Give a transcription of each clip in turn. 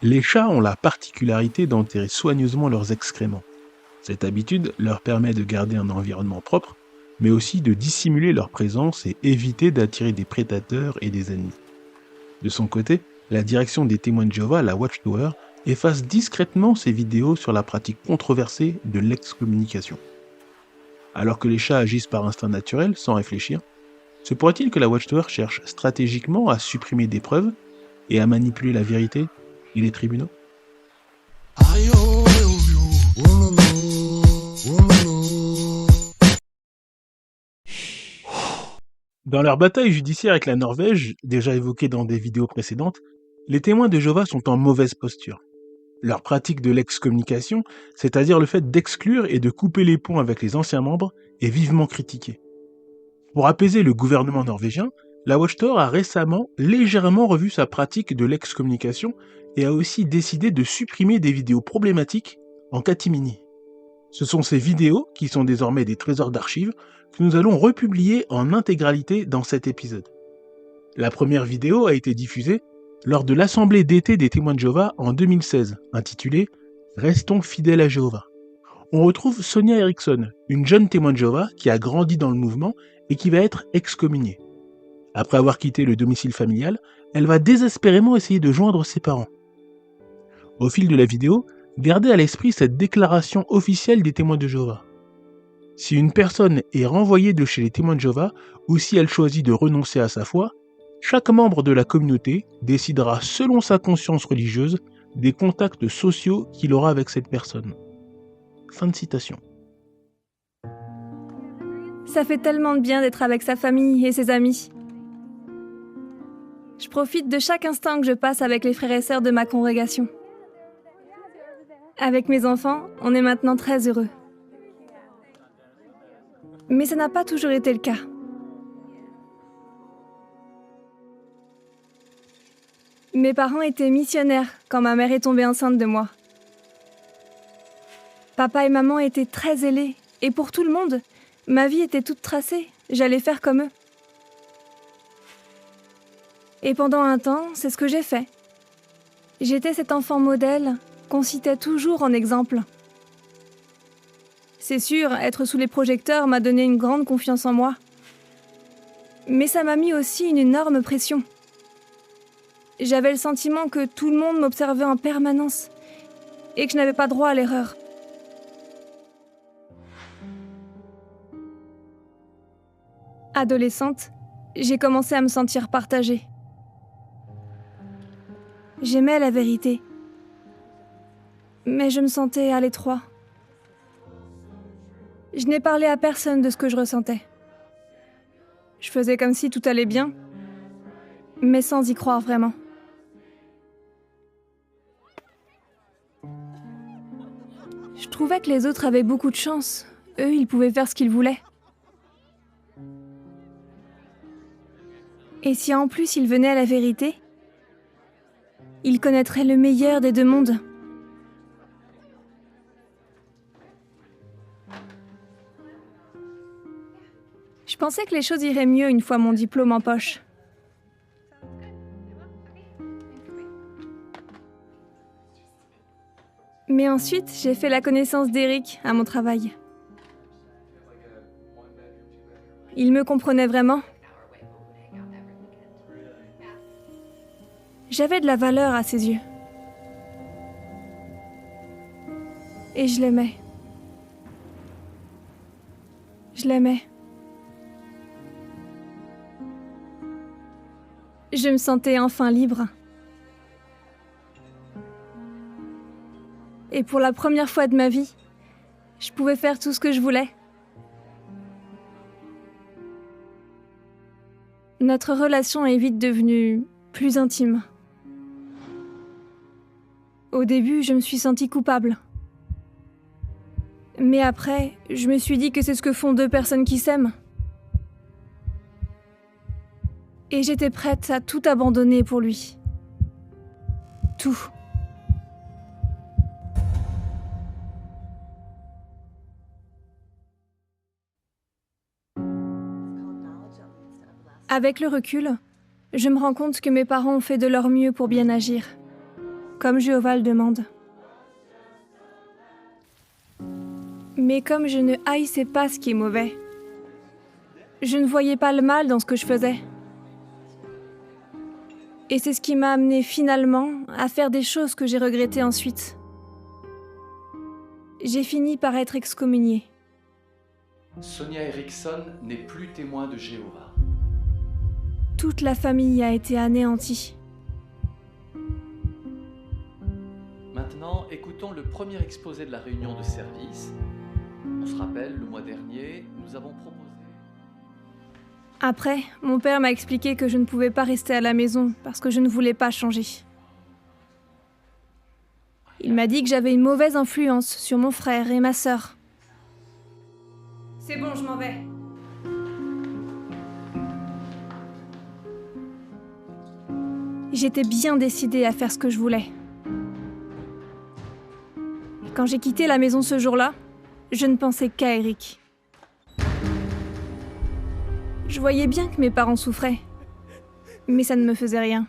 Les chats ont la particularité d'enterrer soigneusement leurs excréments. Cette habitude leur permet de garder un environnement propre, mais aussi de dissimuler leur présence et éviter d'attirer des prédateurs et des ennemis. De son côté, la direction des témoins de Jéhovah, la Watchtower, efface discrètement ces vidéos sur la pratique controversée de l'excommunication. Alors que les chats agissent par instinct naturel, sans réfléchir, se pourrait-il que la Watchtower cherche stratégiquement à supprimer des preuves et à manipuler la vérité et les tribunaux? Dans leur bataille judiciaire avec la Norvège, déjà évoquée dans des vidéos précédentes, les témoins de Jéhovah sont en mauvaise posture. Leur pratique de l'excommunication, c'est-à-dire le fait d'exclure et de couper les ponts avec les anciens membres, est vivement critiquée. Pour apaiser le gouvernement norvégien, la Watchtower a récemment légèrement revu sa pratique de l'excommunication et a aussi décidé de supprimer des vidéos problématiques en catimini. Ce sont ces vidéos, qui sont désormais des trésors d'archives, que nous allons republier en intégralité dans cet épisode. La première vidéo a été diffusée lors de l'Assemblée d'été des témoins de Jéhovah en 2016, intitulée « Restons fidèles à Jéhovah ». On retrouve Sonia Eriksson, une jeune témoin de Jéhovah qui a grandi dans le mouvement et qui va être excommuniée. Après avoir quitté le domicile familial, elle va désespérément essayer de joindre ses parents. Au fil de la vidéo, gardez à l'esprit cette déclaration officielle des témoins de Jéhovah. Si une personne est renvoyée de chez les témoins de Jéhovah ou si elle choisit de renoncer à sa foi, chaque membre de la communauté décidera selon sa conscience religieuse des contacts sociaux qu'il aura avec cette personne. Fin de citation. Ça fait tellement de bien d'être avec sa famille et ses amis. Je profite de chaque instant que je passe avec les frères et sœurs de ma congrégation. Avec mes enfants, on est maintenant très heureux. Mais ça n'a pas toujours été le cas. Mes parents étaient missionnaires quand ma mère est tombée enceinte de moi. Papa et maman étaient très zélés, et pour tout le monde, ma vie était toute tracée, j'allais faire comme eux. Et pendant un temps, c'est ce que j'ai fait. J'étais cet enfant modèle qu'on citait toujours en exemple. C'est sûr, être sous les projecteurs m'a donné une grande confiance en moi. Mais ça m'a mis aussi une énorme pression. J'avais le sentiment que tout le monde m'observait en permanence et que je n'avais pas droit à l'erreur. Adolescente, j'ai commencé à me sentir partagée. J'aimais la vérité, mais je me sentais à l'étroit. Je n'ai parlé à personne de ce que je ressentais. Je faisais comme si tout allait bien, mais sans y croire vraiment. Je trouvais que les autres avaient beaucoup de chance. Eux, ils pouvaient faire ce qu'ils voulaient. Et si en plus ils venaient à la vérité, ils connaîtraient le meilleur des deux mondes. Je pensais que les choses iraient mieux une fois mon diplôme en poche. Mais ensuite, j'ai fait la connaissance d'Eric à mon travail. Il me comprenait vraiment. J'avais de la valeur à ses yeux. Et je l'aimais. Je l'aimais. Je me sentais enfin libre. Et pour la première fois de ma vie, je pouvais faire tout ce que je voulais. Notre relation est vite devenue plus intime. Au début, je me suis sentie coupable. Mais après, je me suis dit que c'est ce que font deux personnes qui s'aiment. Et j'étais prête à tout abandonner pour lui. Tout. Avec le recul, je me rends compte que mes parents ont fait de leur mieux pour bien agir. comme Jéhovah le demande. Mais comme je ne haïssais pas ce qui est mauvais, je ne voyais pas le mal dans ce que je faisais. Et c'est ce qui m'a amené finalement à faire des choses que j'ai regrettées ensuite. J'ai fini par être excommuniée. Sonia Eriksson n'est plus témoin de Jéhovah. Toute la famille a été anéantie. Maintenant, écoutons le premier exposé de la réunion de service. On se rappelle, le mois dernier, nous avons proposé... Après, mon père m'a expliqué que je ne pouvais pas rester à la maison parce que je ne voulais pas changer. Il m'a dit que j'avais une mauvaise influence sur mon frère et ma sœur. C'est bon, je m'en vais. J'étais bien décidée à faire ce que je voulais. Et quand j'ai quitté la maison ce jour-là, je ne pensais qu'à Eric. Je voyais bien que mes parents souffraient, mais ça ne me faisait rien.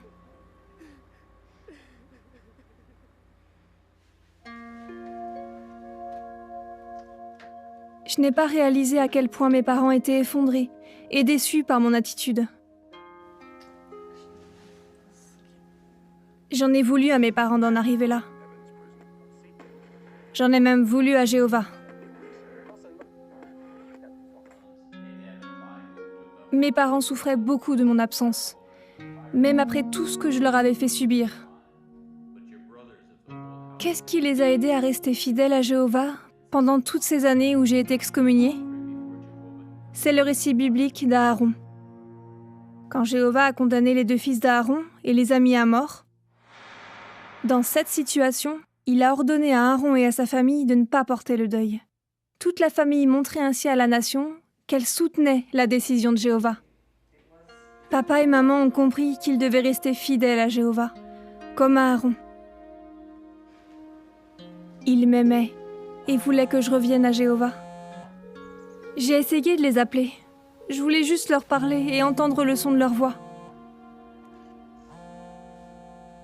Je n'ai pas réalisé à quel point mes parents étaient effondrés et déçus par mon attitude. J'en ai voulu à mes parents d'en arriver là. J'en ai même voulu à Jéhovah. Mes parents souffraient beaucoup de mon absence, même après tout ce que je leur avais fait subir. Qu'est-ce qui les a aidés à rester fidèles à Jéhovah pendant toutes ces années où j'ai été excommuniée? C'est le récit biblique d'Aaron. Quand Jéhovah a condamné les 2 fils d'Aaron et les a mis à mort, dans cette situation, il a ordonné à Aaron et à sa famille de ne pas porter le deuil. Toute la famille montrait ainsi à la nation qu'elle soutenait la décision de Jéhovah. Papa et maman ont compris qu'ils devaient rester fidèles à Jéhovah, comme à Aaron. Ils m'aimaient et voulaient que je revienne à Jéhovah. J'ai essayé de les appeler. Je voulais juste leur parler et entendre le son de leur voix.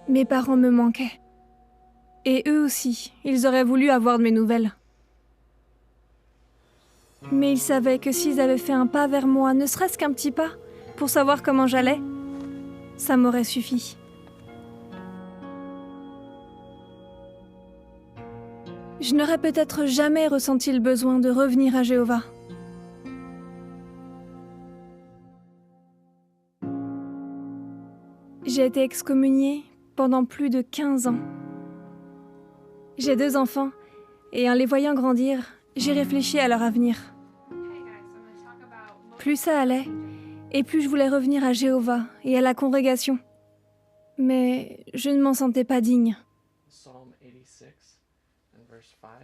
Mes parents me manquaient. Et eux aussi, ils auraient voulu avoir de mes nouvelles. Mais ils savaient que s'ils avaient fait un pas vers moi, ne serait-ce qu'un petit pas, pour savoir comment j'allais, ça m'aurait suffi. Je n'aurais peut-être jamais ressenti le besoin de revenir à Jéhovah. J'ai été excommuniée pendant plus de 15 ans. J'ai 2 enfants, et en les voyant grandir, j'ai réfléchi à leur avenir. Plus ça allait, et plus je voulais revenir à Jéhovah et à la congrégation. Mais je ne m'en sentais pas digne.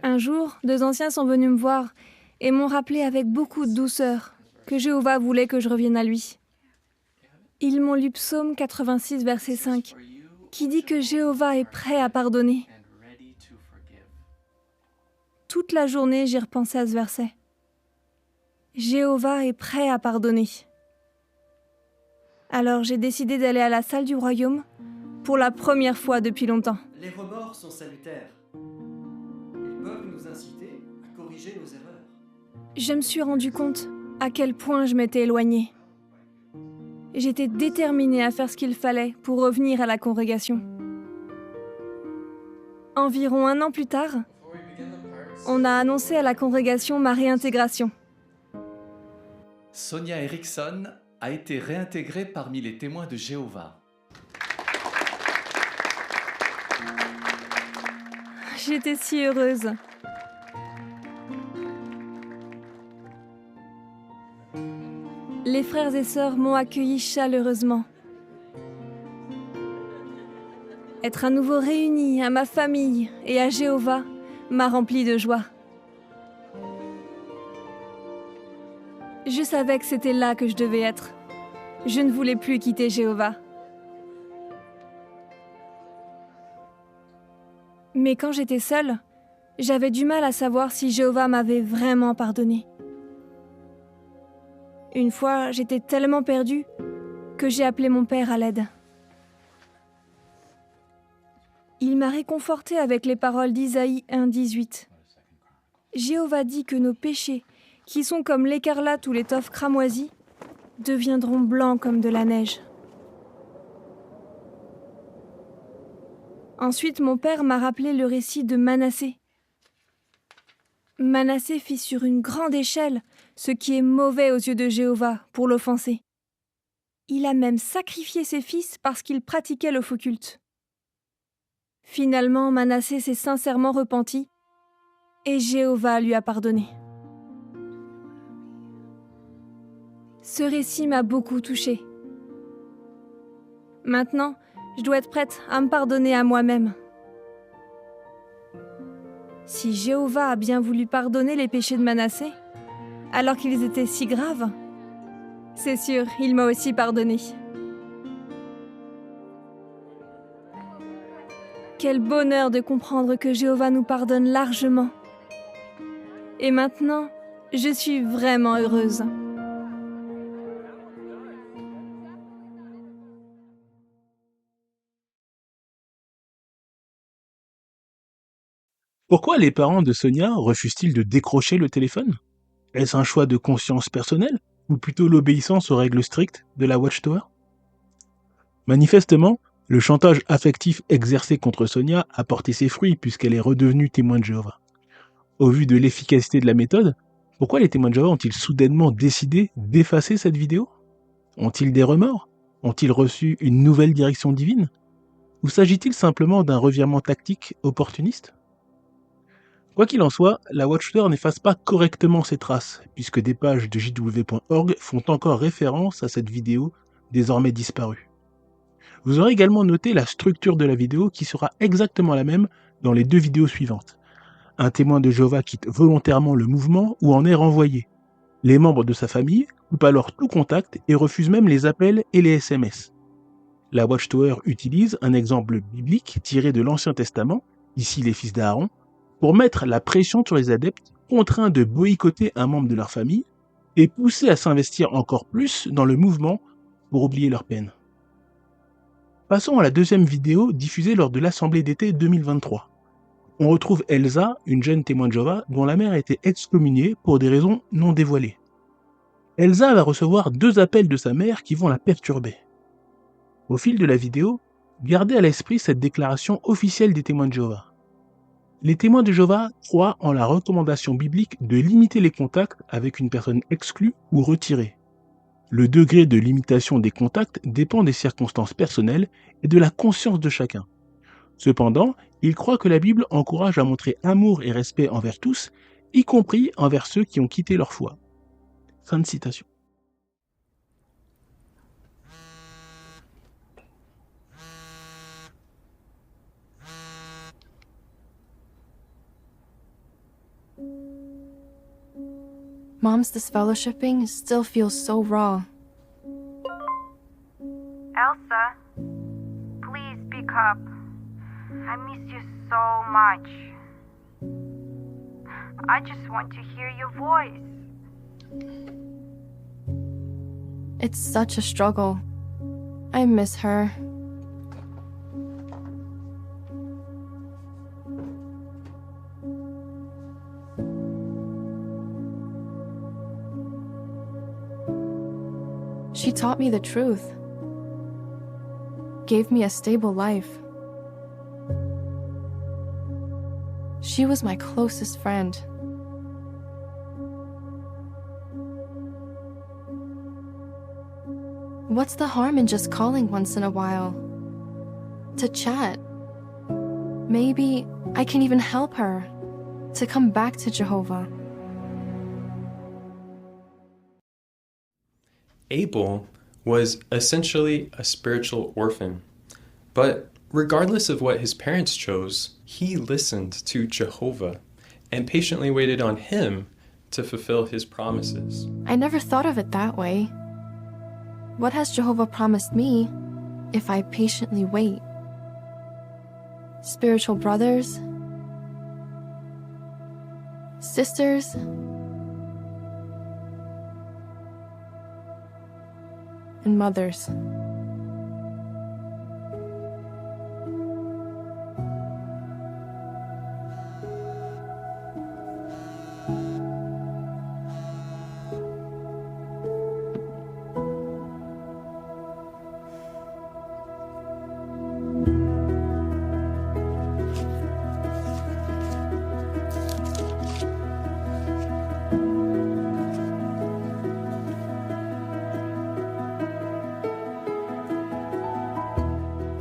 Un jour, 2 anciens sont venus me voir et m'ont rappelé avec beaucoup de douceur que Jéhovah voulait que je revienne à lui. Ils m'ont lu Psaume 86, verset 5, qui dit que Jéhovah est prêt à pardonner. Toute la journée, j'ai repensé à ce verset. Jéhovah est prêt à pardonner. Alors j'ai décidé d'aller à la salle du royaume pour la première fois depuis longtemps. Les remords sont salutaires. Ils peuvent nous inciter à corriger nos erreurs. Je me suis rendu compte à quel point je m'étais éloignée. J'étais déterminée à faire ce qu'il fallait pour revenir à la congrégation. Environ 1 an plus tard, on a annoncé à la congrégation ma réintégration. Sonia Eriksson a été réintégrée parmi les témoins de Jéhovah. J'étais si heureuse. Les frères et sœurs m'ont accueillie chaleureusement. Être à nouveau réunie à ma famille et à Jéhovah m'a remplie de joie. Je savais que c'était là que je devais être. Je ne voulais plus quitter Jéhovah. Mais quand j'étais seule, j'avais du mal à savoir si Jéhovah m'avait vraiment pardonné. Une fois, j'étais tellement perdue que j'ai appelé mon père à l'aide. Il il m'a réconforté avec les paroles d'Isaïe 1,18. Jéhovah dit que nos péchés, qui sont comme l'écarlate ou l'étoffe cramoisie, deviendront blancs comme de la neige. Ensuite, mon père m'a rappelé le récit de Manassé. Manassé fit sur une grande échelle ce qui est mauvais aux yeux de Jéhovah pour l'offenser. Il a même sacrifié ses fils parce qu'il pratiquait le faux culte. Finalement, Manassé s'est sincèrement repenti et Jéhovah lui a pardonné. Ce récit m'a beaucoup touchée. Maintenant, je dois être prête à me pardonner à moi-même. Si Jéhovah a bien voulu pardonner les péchés de Manassé, alors qu'ils étaient si graves, c'est sûr, il m'a aussi pardonné. Quel bonheur de comprendre que Jéhovah nous pardonne largement. Et maintenant, je suis vraiment heureuse. Pourquoi les parents de Sonia refusent-ils de décrocher le téléphone? Est-ce un choix de conscience personnelle ou plutôt l'obéissance aux règles strictes de la Watchtower? Manifestement, le chantage affectif exercé contre Sonia a porté ses fruits puisqu'elle est redevenue témoin de Jéhovah. Au vu de l'efficacité de la méthode, pourquoi les témoins de Jéhovah ont-ils soudainement décidé d'effacer cette vidéo? Ont-ils des remords? Ont-ils reçu une nouvelle direction divine? Ou s'agit-il simplement d'un revirement tactique opportuniste? Quoi qu'il en soit, la Watchtower n'efface pas correctement ses traces, puisque des pages de jw.org font encore référence à cette vidéo désormais disparue. Vous aurez également noté la structure de la vidéo qui sera exactement la même dans les deux vidéos suivantes. Un témoin de Jéhovah quitte volontairement le mouvement ou en est renvoyé. Les membres de sa famille coupent alors tout contact et refusent même les appels et les SMS. La Watchtower utilise un exemple biblique tiré de l'Ancien Testament, ici les fils d'Aaron, pour mettre la pression sur les adeptes contraints de boycotter un membre de leur famille et pousser à s'investir encore plus dans le mouvement pour oublier leur peine. Passons à la deuxième vidéo diffusée lors de l'Assemblée d'été 2023. On retrouve Elsa, une jeune témoin de Jéhovah dont la mère a été excommuniée pour des raisons non dévoilées. Elsa va recevoir 2 appels de sa mère qui vont la perturber. Au fil de la vidéo, gardez à l'esprit cette déclaration officielle des témoins de Jéhovah. Les témoins de Jéhovah croient en la recommandation biblique de limiter les contacts avec une personne exclue ou retirée. Le degré de limitation des contacts dépend des circonstances personnelles et de la conscience de chacun. Cependant, ils croient que la Bible encourage à montrer amour et respect envers tous, y compris envers ceux qui ont quitté leur foi. Fin de citation. Mom's disfellowshipping still feels so raw. Elsa, please speak up. I miss you so much. I just want to hear your voice. It's such a struggle. I miss her. She taught me the truth, gave me a stable life. She was my closest friend. What's the harm in just calling once in a while? To chat. Maybe I can even help her to come back to Jehovah. Abel was essentially a spiritual orphan, but regardless of what his parents chose, he listened to Jehovah and patiently waited on him to fulfill his promises. I never thought of it that way. What has Jehovah promised me if I patiently wait? Spiritual brothers, sisters, and mothers.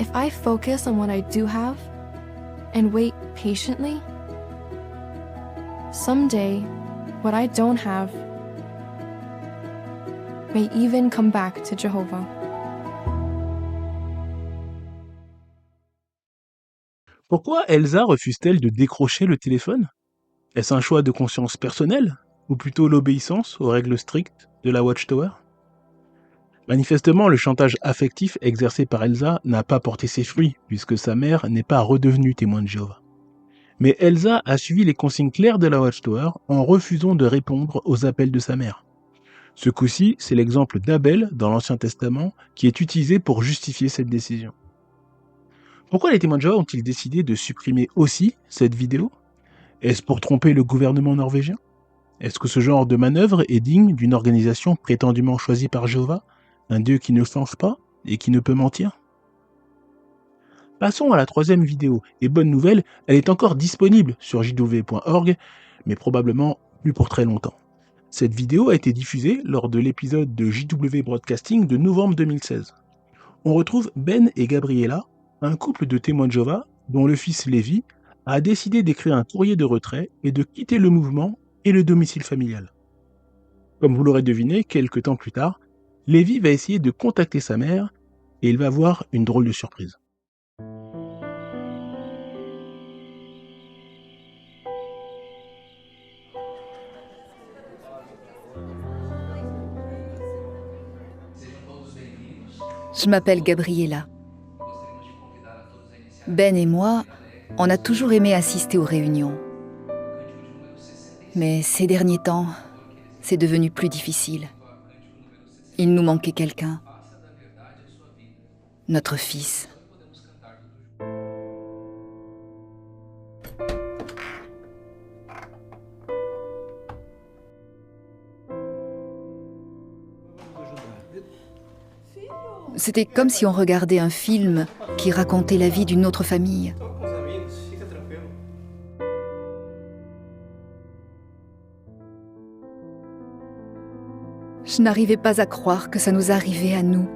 if I focus on what I do have and wait patiently, someday what I don't have may even come back to Jehovah. Pourquoi Elsa refuse-t-elle de décrocher le téléphone? Est-ce un choix de conscience personnelle, ou plutôt l'obéissance aux règles strictes de la Watchtower? Manifestement, le chantage affectif exercé par Elsa n'a pas porté ses fruits, puisque sa mère n'est pas redevenue témoin de Jéhovah. Mais Elsa a suivi les consignes claires de la Watchtower en refusant de répondre aux appels de sa mère. Ce coup-ci, c'est l'exemple d'Abel dans l'Ancien Testament qui est utilisé pour justifier cette décision. Pourquoi les témoins de Jéhovah ont-ils décidé de supprimer aussi cette vidéo? Est-ce pour tromper le gouvernement norvégien? Est-ce que ce genre de manœuvre est digne d'une organisation prétendument choisie par Jéhovah, un Dieu qui ne change pas et qui ne peut mentir? Passons à la troisième vidéo, et bonne nouvelle, elle est encore disponible sur jw.org, mais probablement plus pour très longtemps. Cette vidéo a été diffusée lors de l'épisode de JW Broadcasting de novembre 2016. On retrouve Ben et Gabriela, un couple de témoins de Jéhovah dont le fils Lévi a décidé d'écrire un courrier de retrait et de quitter le mouvement et le domicile familial. Comme vous l'aurez deviné, quelques temps plus tard, Lévi va essayer de contacter sa mère et il va avoir une drôle de surprise. Je m'appelle Gabriela. Ben et moi, on a toujours aimé assister aux réunions. Mais ces derniers temps, c'est devenu plus difficile. Il nous manquait quelqu'un. Notre fils. C'était comme si on regardait un film qui racontait la vie d'une autre famille. Je n'arrivais pas à croire que ça nous arrivait à nous.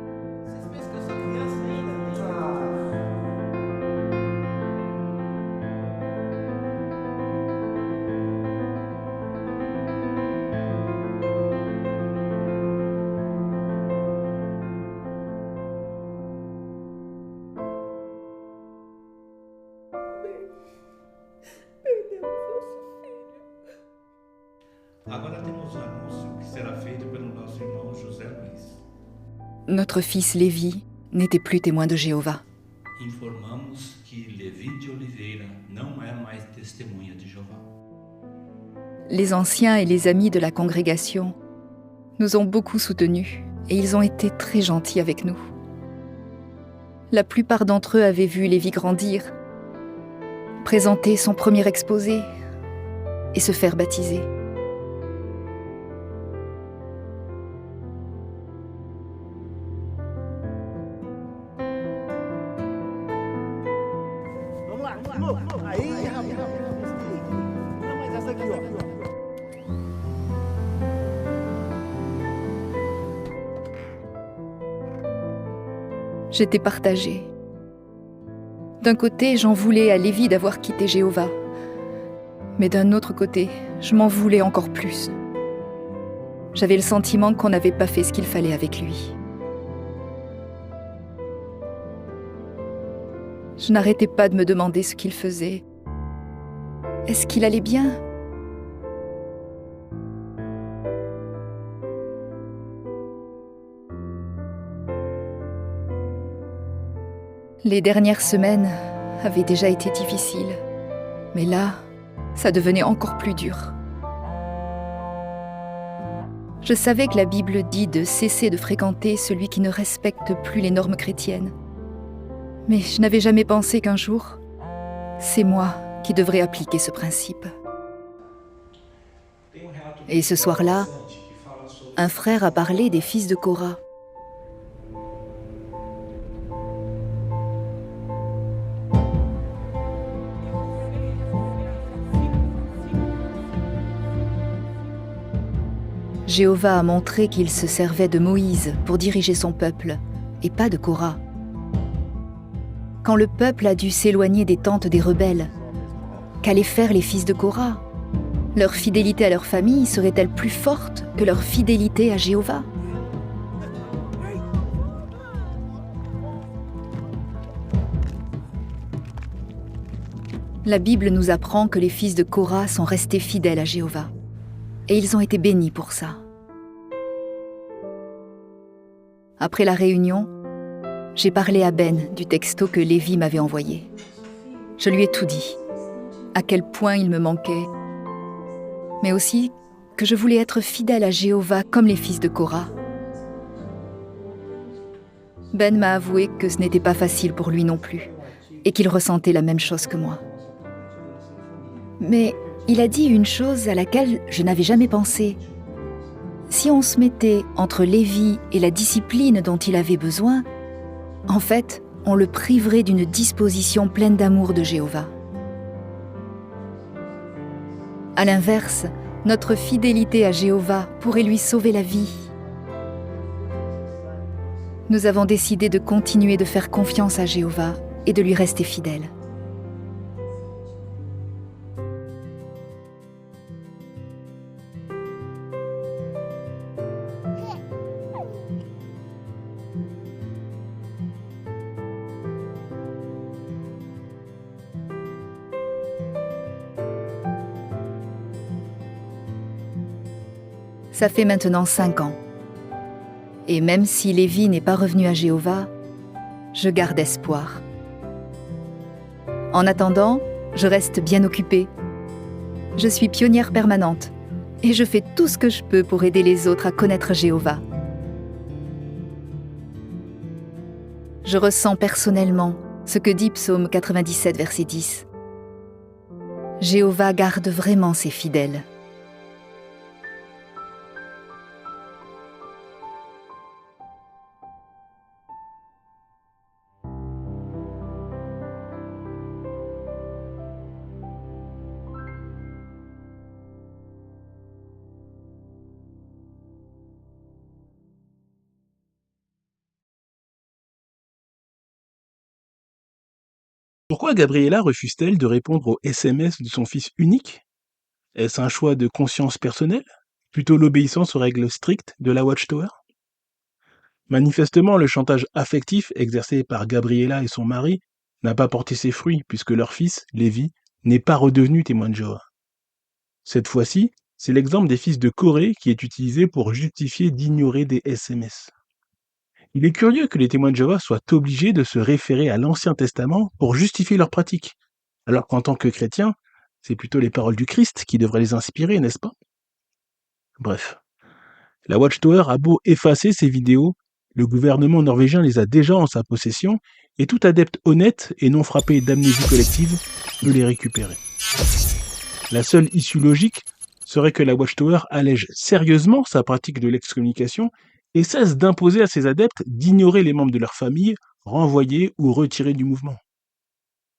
Agora temos um anúncio que será feito pelo nosso irmão José Luiz. Notre fils Lévi n'était plus témoin de Jéhovah. Informamos que Levi de Oliveira não é mais testemunha de Jeová. Les anciens et les amis de la congrégation nous ont beaucoup soutenus et ils ont été très gentils avec nous. La plupart d'entre eux avaient vu Lévi grandir, présenter son premier exposé et se faire baptiser. J'étais partagée. D'un côté, j'en voulais à Lévi d'avoir quitté Jéhovah. Mais d'un autre côté, je m'en voulais encore plus. J'avais le sentiment qu'on n'avait pas fait ce qu'il fallait avec lui. Je n'arrêtais pas de me demander ce qu'il faisait. Est-ce qu'il allait bien ? Les dernières semaines avaient déjà été difficiles, mais là, ça devenait encore plus dur. Je savais que la Bible dit de cesser de fréquenter celui qui ne respecte plus les normes chrétiennes. Mais je n'avais jamais pensé qu'un jour, c'est moi qui devrais appliquer ce principe. Et ce soir-là, un frère a parlé des fils de Korah. Jéhovah a montré qu'il se servait de Moïse pour diriger son peuple, et pas de Korah. quand le peuple a dû s'éloigner des tentes des rebelles, qu'allaient faire les fils de Korah? Leur fidélité à leur famille serait-elle plus forte que leur fidélité à Jéhovah? La Bible nous apprend que les fils de Korah sont restés fidèles à Jéhovah. Et ils ont été bénis pour ça. Après la réunion, j'ai parlé à Ben du texto que Lévi m'avait envoyé. Je lui ai tout dit, à quel point il me manquait, mais aussi que je voulais être fidèle à Jéhovah comme les fils de Korah. Ben m'a avoué que ce n'était pas facile pour lui non plus, et qu'il ressentait la même chose que moi. Mais il a dit une chose à laquelle je n'avais jamais pensé. Si on se mettait entre Lévi et la discipline dont il avait besoin, en fait, on le priverait d'une disposition pleine d'amour de Jéhovah. À l'inverse, notre fidélité à Jéhovah pourrait lui sauver la vie. Nous avons décidé de continuer de faire confiance à Jéhovah et de lui rester fidèles. Ça fait maintenant 5 ans. Et même si Lévi n'est pas revenu à Jéhovah, je garde espoir. En attendant, je reste bien occupée. Je suis pionnière permanente et je fais tout ce que je peux pour aider les autres à connaître Jéhovah. Je ressens personnellement ce que dit Psaume 97, verset 10. Jéhovah garde vraiment ses fidèles. Pourquoi Gabriella refuse-t-elle de répondre aux SMS de son fils unique? Est-ce un choix de conscience personnelle? Plutôt l'obéissance aux règles strictes de la Watchtower? Manifestement, le chantage affectif exercé par Gabriella et son mari n'a pas porté ses fruits puisque leur fils, Lévi, n'est pas redevenu témoin de Jéhovah. Cette fois-ci, c'est l'exemple des fils de Corée qui est utilisé pour justifier d'ignorer des SMS. Il est curieux que les témoins de Jéhovah soient obligés de se référer à l'Ancien Testament pour justifier leurs pratiques, alors qu'en tant que chrétiens, c'est plutôt les paroles du Christ qui devraient les inspirer, n'est-ce pas? Bref, la Watchtower a beau effacer ces vidéos, le gouvernement norvégien les a déjà en sa possession et tout adepte honnête et non frappé d'amnésie collective peut les récupérer. La seule issue logique serait que la Watchtower allège sérieusement sa pratique de l'excommunication et cesse d'imposer à ses adeptes d'ignorer les membres de leur famille, renvoyés ou retirés du mouvement.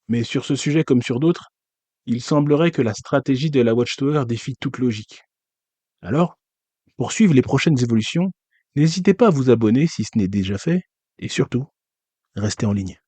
Mais sur ce sujet comme sur d'autres, il semblerait que la stratégie de la Watchtower défie toute logique. Alors, pour suivre les prochaines évolutions, n'hésitez pas à vous abonner si ce n'est déjà fait, et surtout, restez en ligne.